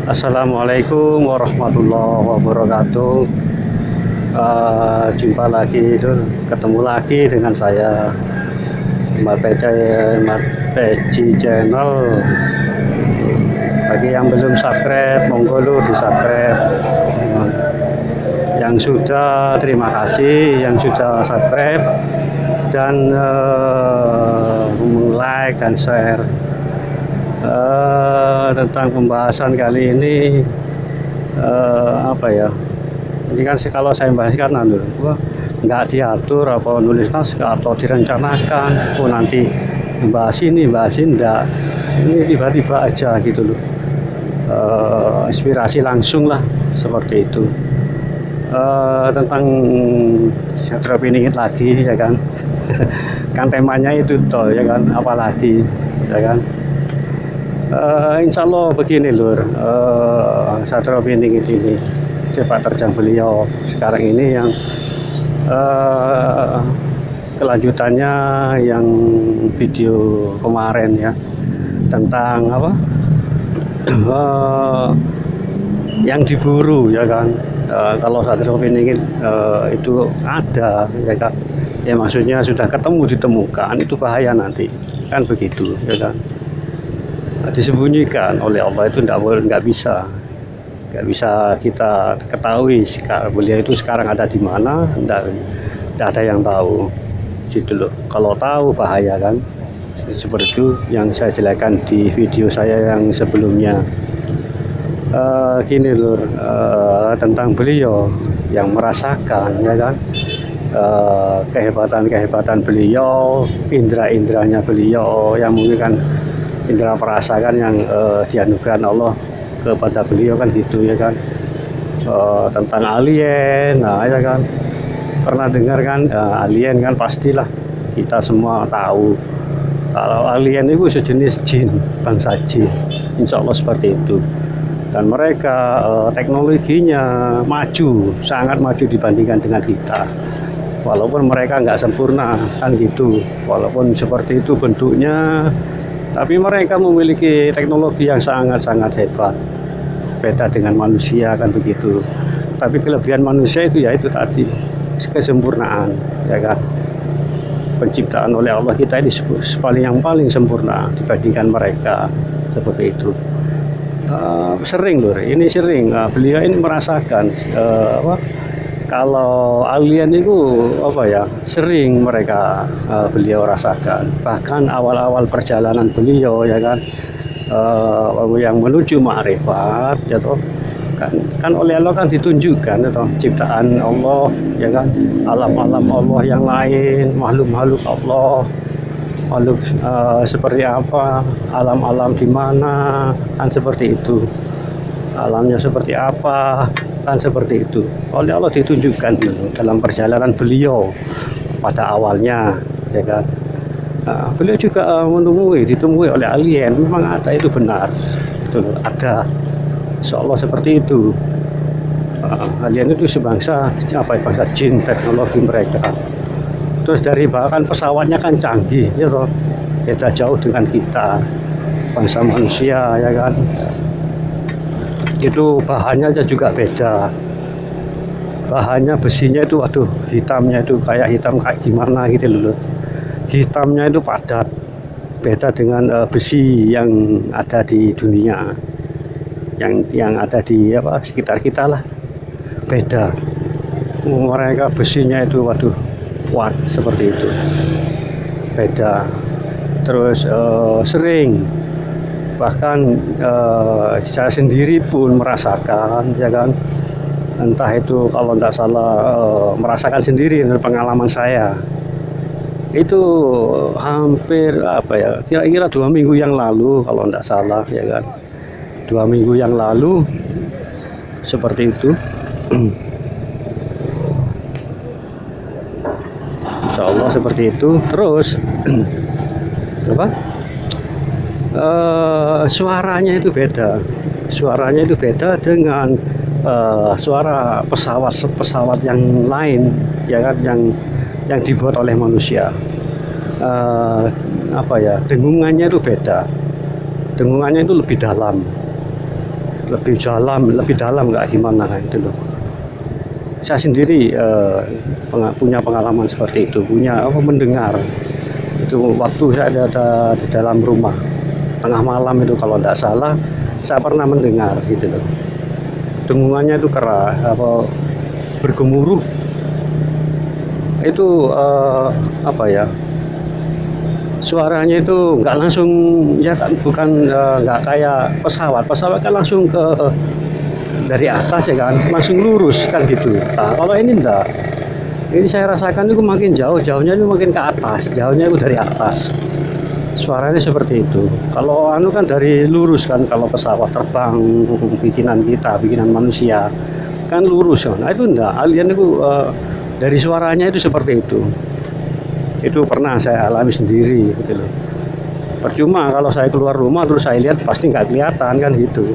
Assalamualaikum warahmatullahi wabarakatuh. Jumpa lagi, ketemu lagi dengan saya Mas Peci Channel. Bagi yang belum subscribe, monggo lu di subscribe. Yang sudah, terima kasih yang sudah subscribe dan like dan share. Tentang pembahasan kali ini apa ya, ini kan kalau saya bahas kan nggak diatur apa nulis naskah atau direncanakan nanti bahas ini enggak, ini tiba-tiba aja gitu loh, inspirasi langsung lah seperti itu. Tentang Satrio Piningit lagi ya kan. Kan temanya itu toh ya kan, apalagi ya kan. Insya Allah begini lur, Satrio Piningit ini sepak terjang beliau sekarang ini yang kelanjutannya yang video kemarin ya, tentang apa yang diburu ya kan. Kalau Satrio Piningit itu ada ya kan, ya maksudnya sudah ditemukan itu bahaya nanti kan, begitu ya kan. Disembunyikan oleh Allah itu nggak bisa kita ketahui beliau itu sekarang ada di mana, nggak ada yang tahu gitu loh. Kalau tahu bahaya kan, seperti itu yang saya jelaskan di video saya yang sebelumnya. Gini lur, tentang beliau yang merasakan ya kan, kehebatan beliau, indera-inderanya beliau yang mungkin kan indera perasakan yang dianugerahkan Allah kepada beliau kan gitu ya kan. Tentang alien, nah ya kan, pernah dengar kan, alien kan pastilah kita semua tahu kalau alien itu sejenis jin, bangsa jin, insya Allah seperti itu. Dan mereka teknologinya maju, sangat maju dibandingkan dengan kita, walaupun mereka nggak sempurna kan gitu, walaupun seperti itu bentuknya, tapi mereka memiliki teknologi yang sangat-sangat hebat, beda dengan manusia kan begitu. Tapi kelebihan manusia itu ya itu tadi, kesempurnaan ya kan. Penciptaan oleh Allah kita ini yang paling sempurna dibandingkan mereka, seperti itu. Sering lur, ini sering beliau ini merasakan kalau alien itu apa ya, sering mereka beliau rasakan. Bahkan awal-awal perjalanan beliau ya kan, yang menuju ma'rifat ya toh, kan oleh Allah kan ditunjukkan ya toh, ciptaan Allah ya kan, alam-alam Allah yang lain, makhluk-makhluk Allah, makhluk seperti apa, alam-alam di mana kan seperti itu, alamnya seperti apa kan seperti itu, oleh Allah ditunjukkan dalam perjalanan beliau pada awalnya ya kan. Beliau juga ditemui oleh alien, memang ada, itu benar, itu ada, insya Allah seperti itu. Alien itu sebangsa apa, bangsa jin, teknologi mereka. Terus dari bahkan pesawatnya kan canggih ya toh, beda jauh dengan kita bangsa manusia ya kan. Itu bahannya juga beda, bahannya besinya itu waduh, hitamnya itu kayak hitam kayak gimana gitu loh, hitamnya itu padat, beda dengan besi yang ada di dunia, yang ada di apa sekitar kita lah, beda. Mereka besinya itu waduh kuat seperti itu, beda. Terus sering, bahkan saya sendiri pun merasakan ya kan, entah itu kalau tidak salah merasakan sendiri dari pengalaman saya itu hampir apa ya, kira-kira 2 minggu yang lalu kalau tidak salah ya kan, 2 minggu yang lalu seperti itu. Insya Allah seperti itu. Terus apa, suaranya itu beda dengan suara pesawat yang lain ya kan, yang dibuat oleh manusia. Apa ya, dengungannya itu beda, dengungannya itu lebih dalam, lebih dalam nggak gimana itu loh. Saya sendiri punya pengalaman seperti itu, punya mendengar itu waktu saya ada di dalam rumah tengah malam itu, kalau tidak salah saya pernah mendengar gitu loh. Dengungannya itu keras, bergemuruh itu, apa ya, suaranya itu nggak langsung ya kan, bukan nggak kayak pesawat kan langsung ke dari atas ya kan, langsung lurus kan gitu. Nah, kalau ini enggak, ini saya rasakan itu makin jauhnya itu makin ke atas, jauhnya itu dari atas, suaranya seperti itu. Kalau anu kan dari lurus kan, kalau pesawat terbang bikinan manusia kan lurus kan. Nah, itu enggak, alien itu dari suaranya itu seperti itu pernah saya alami sendiri gitu loh. Percuma kalau saya keluar rumah terus saya lihat, pasti nggak kelihatan kan gitu.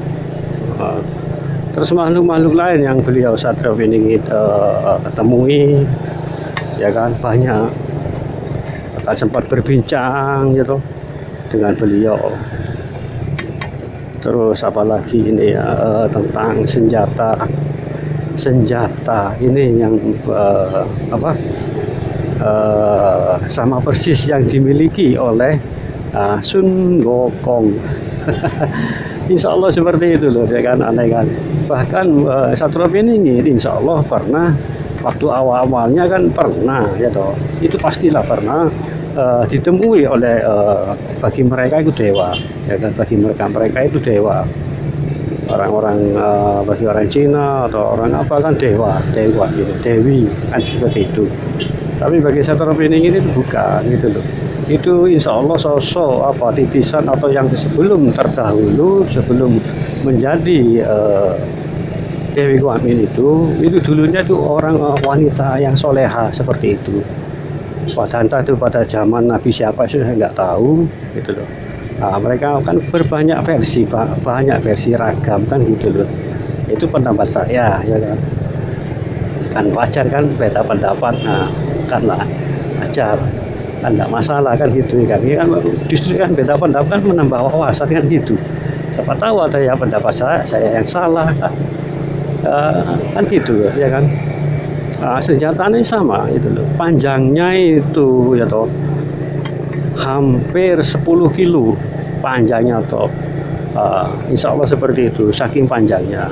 Terus makhluk-makhluk lain yang beliau Satrio Piningit temui ya kan, banyak. Akan sempat berbincang gitu dengan beliau. Terus apalagi ini ya, tentang senjata ini yang sama persis yang dimiliki oleh Sun Gokong. Insya Allah seperti itu loh ya kan, aneh kan. Bahkan Satrio Piningit insya Allah pernah, waktu awal-awalnya kan pernah ya toh, itu pastilah pernah ditemui oleh bagi mereka itu dewa ya kan, bagi mereka itu dewa, orang-orang bagi orang Cina atau orang apa kan dewa gitu, dewi kan seperti itu. Tapi bagi Satrio Piningit itu bukan gitu loh. Itu insya Allah sosok titisan atau yang sebelum menjadi Dewi Guamin itu dulunya itu orang wanita yang soleha seperti itu. Entah itu pada zaman Nabi siapa saya nggak tahu gitu loh. Nah, mereka kan banyak versi ragam kan gitu loh. Itu pendapat saya ya kan wajar kan beda pendapat, nah kan lah wajar kan, tidak masalah kan gitu kan. Ini kan justru kan beda pendapat kan menambah wawasan kan gitu. Siapa tahu ada ya pendapat saya yang salah kan gitu ya kan. Senjatanya sama itu loh, panjangnya itu ya toh hampir 10 kilo panjangnya toh. Insya Allah seperti itu, saking panjangnya.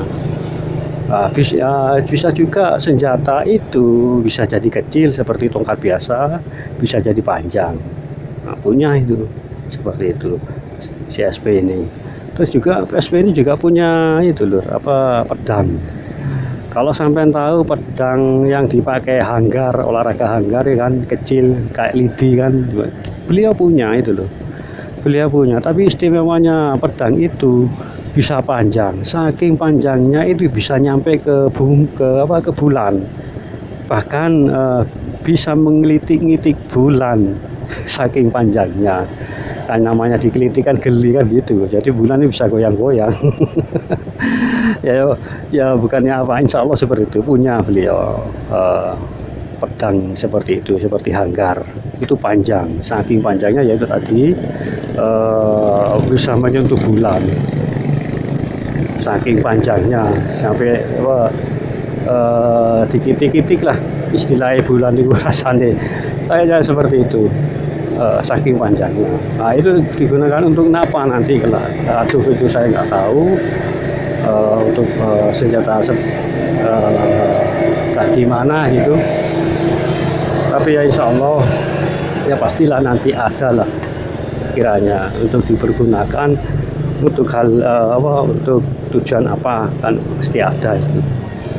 Bisa juga senjata itu bisa jadi kecil seperti tongkat biasa, bisa jadi panjang. Nah, punya itu seperti itu si SP ini. Terus juga SP ini juga punya itu lur, pedang. Kalau sampai tahu pedang yang dipakai hanggar, olahraga hanggar ya kan, kecil kayak lidi kan, beliau punya itu loh. Beliau punya, tapi istimewanya pedang itu bisa panjang, saking panjangnya itu bisa nyampe ke bulan, bahkan bisa menggelitik-ngitik bulan saking panjangnya. Kan namanya digelitik kan geli kan gitu, jadi bulan ini bisa goyang-goyang. ya bukannya apa, insya Allah seperti itu punya beliau pedang seperti itu, seperti hanggar itu panjang, saking panjangnya yaitu tadi bisa menyentuh bulan, saking panjangnya sampai dikitik-kitik lah istilahnya bulan itu rasanya kayaknya seperti itu. Saking panjangnya. Nah, itu digunakan untuk apa nanti kalau aduh itu saya nggak tahu. Untuk senjata gimana gitu, tapi ya insya Allah ya pastilah nanti ada lah kiranya untuk dipergunakan untuk hal untuk tujuan apa kan pasti ada itu,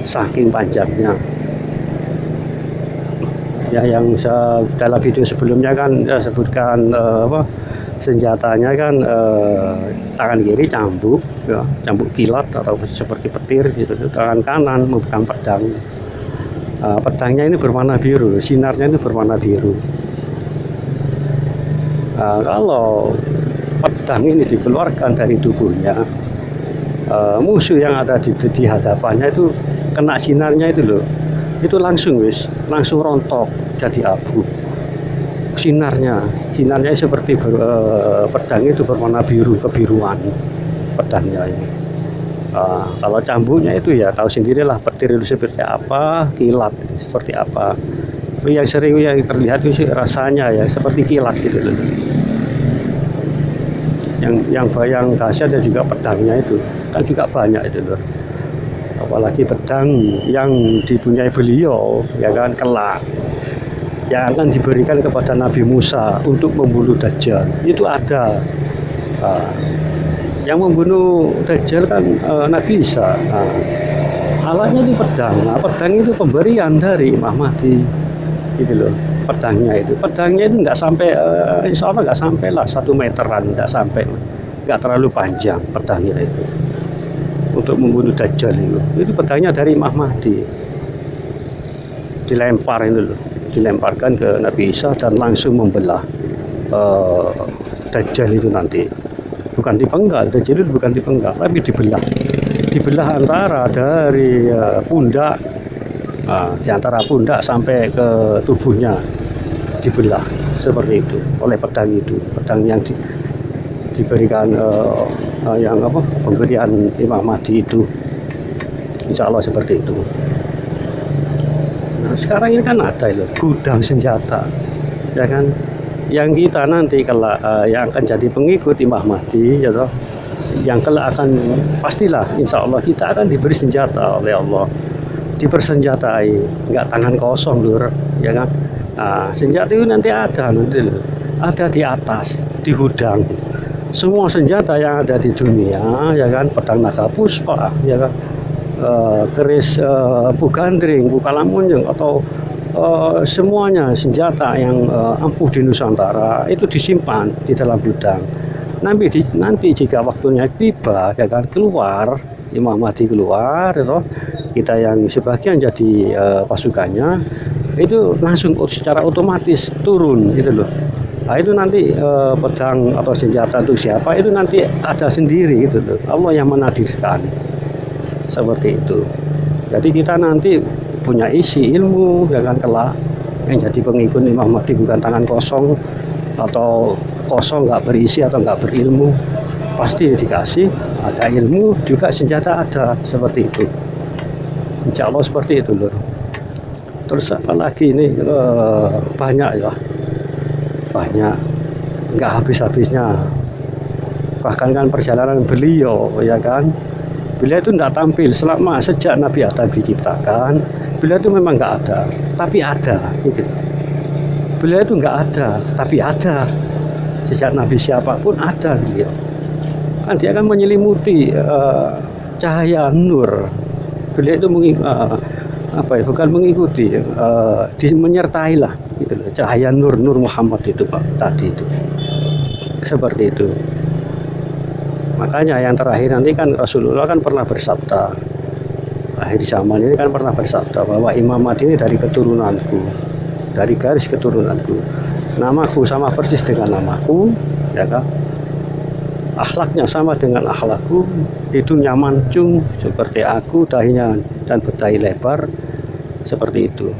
saking panjangnya. Ya yang dalam video sebelumnya kan sebutkan senjatanya kan tangan kiri cambuk ya, cambuk kilat atau seperti petir gitu, tangan kanan memegang pedang. Pedangnya ini berwarna biru, sinarnya ini berwarna biru. Kalau pedang ini dikeluarkan dari tubuhnya, musuh yang ada di hadapannya itu kena sinarnya itu loh, itu langsung rontok jadi abu. Sinarnya seperti pedang itu berwarna biru, kebiruan pedangnya ini. Kalau cambuknya itu ya tahu sendirilah, petir itu seperti apa, kilat seperti apa. Tapi yang sering yang terlihat itu sih rasanya ya seperti kilat gitu loh. Yang dahsyat dan juga pedangnya itu kan juga banyak itu loh. Apalagi pedang yang dipunyai beliau ya kan, kelak yang akan diberikan kepada Nabi Musa untuk membunuh Dajjal itu ada. Yang membunuh Dajjal kan Nabi Isa. Alatnya itu pedang. Pedang itu pemberian dari Imam Mahdi gitu loh. Pedangnya itu nggak sampai, insya Allah nggak sampai lah 1 meteran, nggak sampai, nggak terlalu panjang pedangnya itu untuk membunuh Dajjal itu pedangnya dari Imam Mahdi, dilempar itu loh, dilemparkan ke Nabi Isa dan langsung membelah Dajjal itu nanti. Bukan dipenggal, Dajjal itu bukan dipenggal, tapi dibelah antara dari pundak, di antara pundak sampai ke tubuhnya dibelah seperti itu oleh pedang itu, pedang yang diberikan yang apa, pemberian Imam Mahdi itu, insya Allah seperti itu. Nah, sekarang ini kan ada loh gudang senjata ya kan, yang kita nanti kalau yang akan jadi pengikut Imam Mahdi ya toh, yang kelak akan pastilah insya Allah kita akan diberi senjata oleh Allah, dipersenjatai, nggak tangan kosong lur ya kan. Senjata itu nanti ada di atas, di gudang. Semua senjata yang ada di dunia ya kan, pedang naga puspa ya kan, keris Bugandring, Bukalamunjung, atau semuanya senjata yang ampuh di Nusantara itu disimpan di dalam gudang. Nanti jika waktunya tiba ya kan, keluar Imam Mahdi keluar ya, kita yang sebagian jadi pasukannya itu langsung secara otomatis turun gitu loh. Nah, itu nanti pedang atau senjata untuk siapa itu nanti ada sendiri gitu loh, Allah yang menakdirkan seperti itu. Jadi kita nanti punya isi ilmu ya kan, kelak yang jadi pengikut Imam Mahdi bukan tangan kosong atau kosong nggak berisi atau nggak berilmu, pasti dikasih ada ilmu juga, senjata ada, seperti itu insya Allah seperti itu loh. Terus apalagi ini banyak ya, banyak nggak habis-habisnya. Bahkan kan perjalanan beliau ya kan, beliau itu tidak tampil selama sejak Nabi Adam diciptakan. Beliau itu memang nggak ada, tapi ada gitu. Beliau itu nggak ada, tapi ada. Sejak Nabi siapapun ada beliau. Kan dia akan menyelimuti cahaya nur. Beliau itu bukan mengikuti, menyertai lah gitu, cahaya nur Muhammad itu Pak tadi itu, seperti itu. Makanya yang terakhir nanti kan Rasulullah kan pernah bersabda, akhir zaman ini kan pernah bersabda bahwa Imam Mahdi ini dari keturunanku, dari garis keturunanku, namaku sama persis dengan namaku ya kan, akhlaknya sama dengan akhlakku, hidungnya mancung seperti aku, dahinya dan berdahi lebar seperti itu.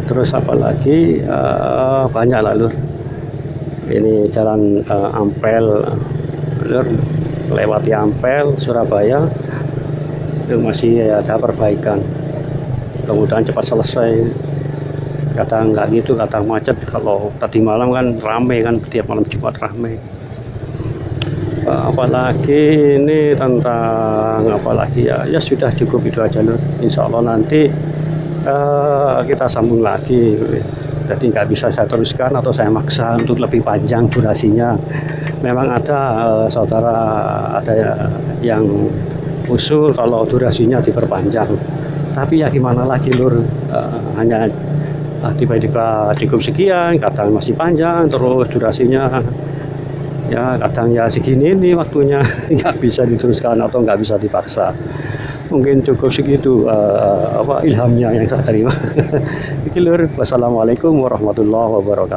Terus apalagi banyak lalu ini jalan Ampel lur, lewati Ampel Surabaya itu masih ada perbaikan, mudah-mudahan cepat selesai. Kadang nggak gitu, kadang macet. Kalau tadi malam kan rame kan, tiap malam Jumat rame. Apalagi ini tentang apalagi ya sudah cukup itu aja loh. Insya Allah nanti kita sambung lagi. Jadi nggak bisa saya teruskan atau saya maksa untuk lebih panjang durasinya. Memang ada saudara ada yang usul kalau durasinya diperpanjang, tapi ya gimana lagi lur, hanya tiba-tiba cukup sekian, kadang masih panjang, terus durasinya ya kadang ya segini ini waktunya, nggak bisa diteruskan atau nggak bisa dipaksa. Mungkin cukup segitu ilhamnya yang saya terima. Wassalamualaikum warahmatullahi wabarakatuh.